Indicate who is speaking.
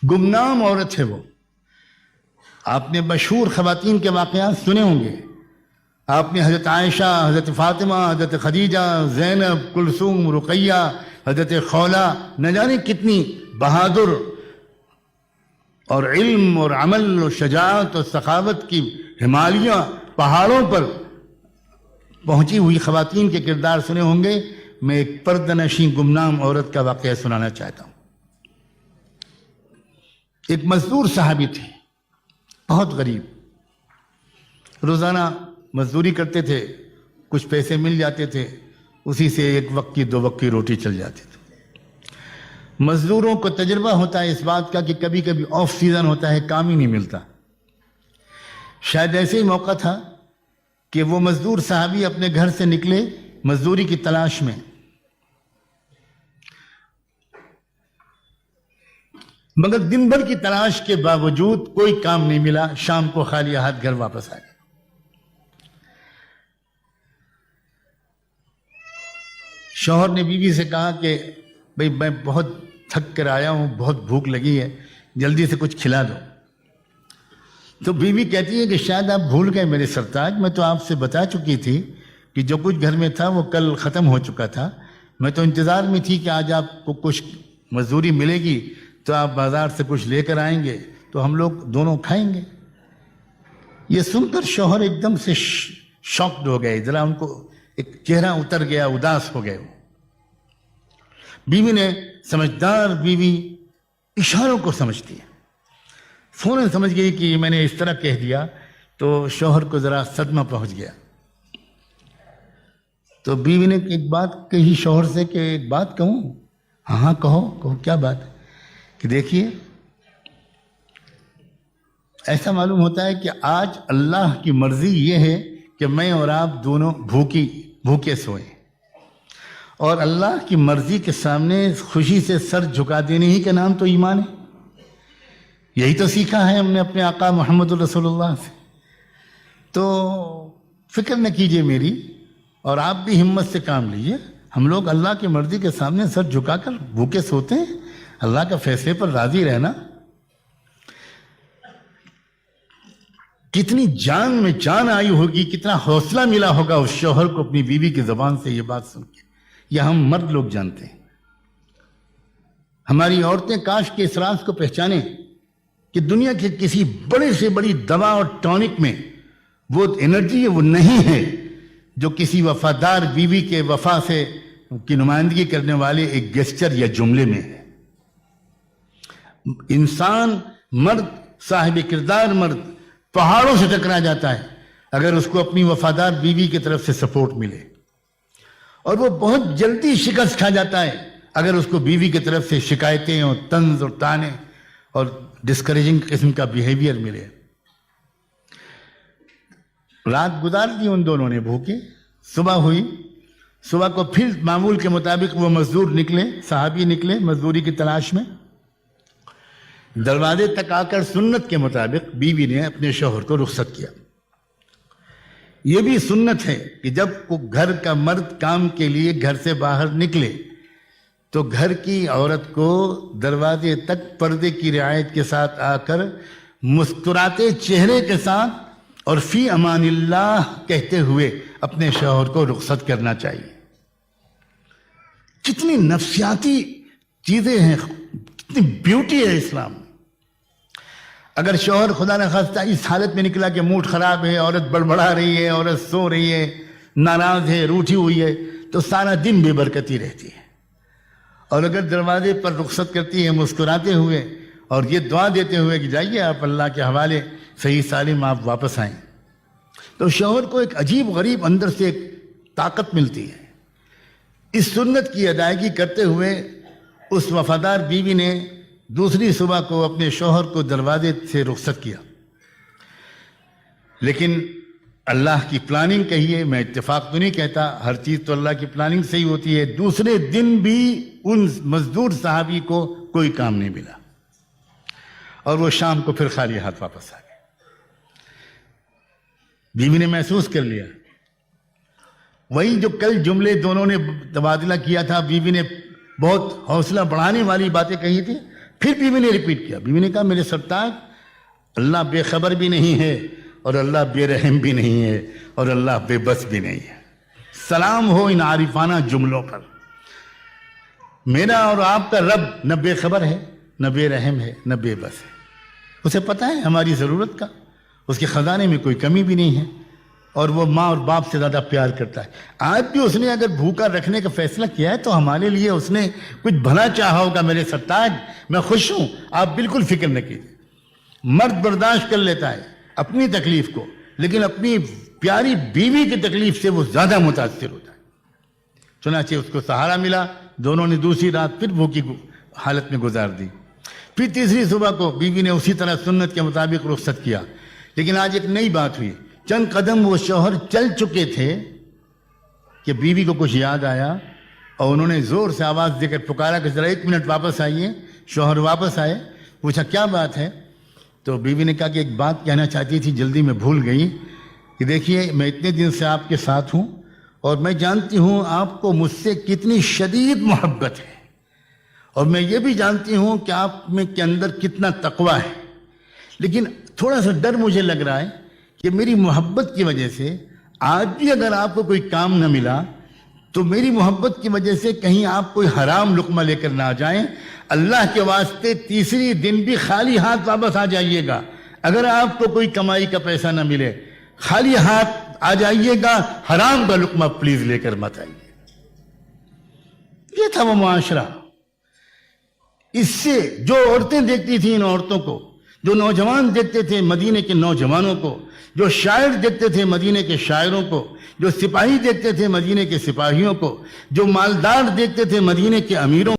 Speaker 1: गुमनाम औरत है वो। आपने मशहूर ख़वातीन के वाक़यात सुने होंगे। आपने हज़रत आयशा, हज़रत फ़ातिमा, हज़रत खदीजा, ज़ैनब, कुलसूम, रुक़ैया, हज़रत खौला, न जाने कितनी बहादुर और इल्म और अमल और शजाअत और सखावत की हिमालयाँ पहाड़ों पर पहुँची हुई ख़वातीन के किरदार सुने होंगे। मैं एक पर्दनशी गुमनाम औरत का वाक़या सुनाना चाहता हूँ। एक मजदूर साहबी थे, बहुत गरीब, रोज़ाना मजदूरी करते थे, कुछ पैसे मिल जाते थे, उसी से एक वक्त की 2 वक्त की रोटी चल जाती थी। मजदूरों को तजुर्बा होता है इस बात का कि कभी कभी ऑफ सीजन होता है, काम ही नहीं मिलता। शायद ऐसे ही मौका था कि वो मजदूर साहबी अपने घर से निकले मजदूरी की तलाश में, मगर दिन भर की तलाश के बावजूद कोई काम नहीं मिला। शाम को खाली हाथ घर वापस आ गए। शौहर ने बीवी से कहा कि भाई मैं बहुत थक कर आया हूं, बहुत भूख लगी है, जल्दी से कुछ खिला दो। तो बीवी कहती है कि शायद आप भूल गए मेरे सरताज, मैं तो आपसे बता चुकी थी कि जो कुछ घर में था वो कल ख़त्म हो चुका था। मैं तो इंतज़ार में थी कि आज आपको कुछ मजदूरी मिलेगी तो आप बाज़ार से कुछ लेकर आएंगे तो हम लोग दोनों खाएंगे। ये सुनकर शौहर एकदम से शॉक्ड हो गए, जरा उनको एक चेहरा उतर गया, उदास हो गए। बीवी ने, समझदार बीवी इशारों को समझती है, फौरन समझ गई कि मैंने इस तरह कह दिया तो शौहर को जरा सदमा पहुंच गया। तो बीवी ने एक बात कही शौहर से कि एक बात कहूं? हाँ कहो कहो, क्या बात है? कि देखिए, ऐसा मालूम होता है कि आज अल्लाह की मर्जी ये है कि मैं और आप दोनों भूखे सोए, और अल्लाह की मर्जी के सामने खुशी से सर झुका देने ही का नाम तो ईमान है। यही तो सीखा है हमने अपने आका मोहम्मद रसूलुल्लाह से। तो फिक्र न कीजिए मेरी, और आप भी हिम्मत से काम लीजिए। हम लोग अल्लाह की मर्जी के सामने सर झुकाकर भूखे सोते हैं, अल्लाह का फैसले पर राजी रहना। कितनी जान में जान आई होगी, कितना हौसला मिला होगा उस शौहर को अपनी बीवी की जुबान से ये बात सुन के। यह हम मर्द लोग जानते हैं। हमारी औरतें काश के इस राज को पहचाने कि दुनिया के किसी बड़े से बड़ी दवा और टॉनिक में वो एनर्जी है, वो नहीं है जो किसी वफादार बीवी के वफा से की नुमाइंदगी करने वाले एक गेस्चर या जुमले में है। इंसान, मर्द, साहिब किरदार मर्द पहाड़ों से टकरा जाता है अगर उसको अपनी वफादार बीवी की तरफ से सपोर्ट मिले, और वो बहुत जल्दी शिकस्त खा जाता है अगर उसको बीवी की तरफ से शिकायतें और तंज और ताने और डिस्करेजिंग किस्म का बिहेवियर मिले। रात गुजार दी उन दोनों ने भूखे। सुबह हुई, सुबह को फिर मामूल के मुताबिक वो मजदूर निकले, साहबी निकले मजदूरी की तलाश में। दरवाजे तक आकर सुन्नत के मुताबिक बीवी ने अपने शौहर को रुखसत किया। यह भी सुन्नत है कि जब घर का मर्द काम के लिए घर से बाहर निकले तो घर की औरत को दरवाजे तक पर्दे की रियायत के साथ आकर मुस्कुराते चेहरे के साथ और फी अमानिल्लाह कहते हुए अपने शौहर को रुखसत करना चाहिए। कितनी नफ्सियाती चीजें हैं, कितनी ब्यूटी है इस्लाम। अगर शौहर खुदा न खास्ता इस हालत में निकला कि मूड खराब है, औरत बड़बड़ा रही है, औरत सो रही है, नाराज है, रूठी हुई है, तो सारा दिन बेबरकती रहती है। और अगर दरवाजे पर रुखसत करती है मुस्कुराते हुए और ये दुआ देते हुए कि जाइए आप अल्लाह के हवाले, सही सालिम आप वापस आएं, तो शौहर को एक अजीब गरीब अंदर से एक ताकत मिलती है। इस सुन्नत की अदायगी करते हुए उस वफादार बीवी ने दूसरी सुबह को अपने शौहर को दरवाजे से रुखसत किया। लेकिन अल्लाह की प्लानिंग कहिए, मैं इत्तेफाक तो नहीं कहता, हर चीज तो अल्लाह की प्लानिंग से ही होती है। दूसरे दिन भी उन मजदूर साहबी को कोई काम नहीं मिला और वो शाम को फिर खाली हाथ वापस आ गए। बीवी ने महसूस कर लिया वही जो कल जुमले दोनों ने तबादला किया था, बीवी ने बहुत हौसला बढ़ाने वाली बातें कही थी, پھر بیوی نے ریپیٹ کیا. بیوی نے کہا میرے سرتاج اللہ بے خبر بھی نہیں ہے اور اللہ بے رحم بھی نہیں ہے اور اللہ بے بس بھی نہیں ہے. سلام ہو ان عارفانہ جملوں پر. میرا اور آپ کا رب نہ بے خبر ہے نہ بے رحم ہے نہ بے بس ہے. اسے پتہ ہے ہماری ضرورت کا. اس کے خزانے میں کوئی کمی بھی نہیں ہے اور وہ ماں اور باپ سے زیادہ پیار کرتا ہے. آج بھی اس نے اگر بھوکا رکھنے کا فیصلہ کیا ہے تو ہمارے لیے اس نے کچھ بھلا چاہا ہوگا. میرے سرتاج میں خوش ہوں, آپ بالکل فکر نہ کیجیے. مرد برداشت کر لیتا ہے اپنی تکلیف کو, لیکن اپنی پیاری بیوی کی تکلیف سے وہ زیادہ متاثر ہوتا ہے. چنانچہ اس کو سہارا ملا. دونوں نے دوسری رات پھر بھوکی حالت میں گزار دی. پھر تیسری صبح کو بیوی نے اسی طرح سنت کے مطابق رخصت کیا. لیکن آج ایک نئی بات ہوئی. چند قدم وہ شوہر چل چکے تھے کہ بیوی کو کچھ یاد آیا اور انہوں نے زور سے آواز دے کر پکارا کہ ذرا 1 منٹ واپس آئیے. شوہر واپس آئے. پوچھا کیا بات ہے؟ تو بیوی نے کہا کہ ایک بات کہنا چاہتی تھی, جلدی میں بھول گئی. کہ دیکھیے میں اتنے دن سے آپ کے ساتھ ہوں اور میں جانتی ہوں آپ کو مجھ سے کتنی شدید محبت ہے, اور میں یہ بھی جانتی ہوں کہ آپ میں کے اندر کتنا تقویٰ ہے. لیکن تھوڑا سا ڈر مجھے لگ رہا ہے کہ میری محبت کی وجہ سے آج بھی اگر آپ کو کوئی کام نہ ملا تو میری محبت کی وجہ سے کہیں آپ کوئی حرام لقمہ لے کر نہ آ جائیں. اللہ کے واسطے تیسری دن بھی خالی ہاتھ واپس آ جائیے گا. اگر آپ کو کوئی کمائی کا پیسہ نہ ملے خالی ہاتھ آ جائیے گا, حرام کا لقمہ پلیز لے کر مت آئیے. یہ تھا وہ معاشرہ. اس سے جو عورتیں دیکھتی تھیں ان عورتوں کو, جو نوجوان دیکھتے تھے مدینے کے نوجوانوں کو, جو شاعر دیکھتے تھے مدینے کے شاعروں کو, جو سپاہی دیکھتے تھے مدینے کے سپاہیوں کو, جو مالدار دیکھتے تھے مدینے کے امیروں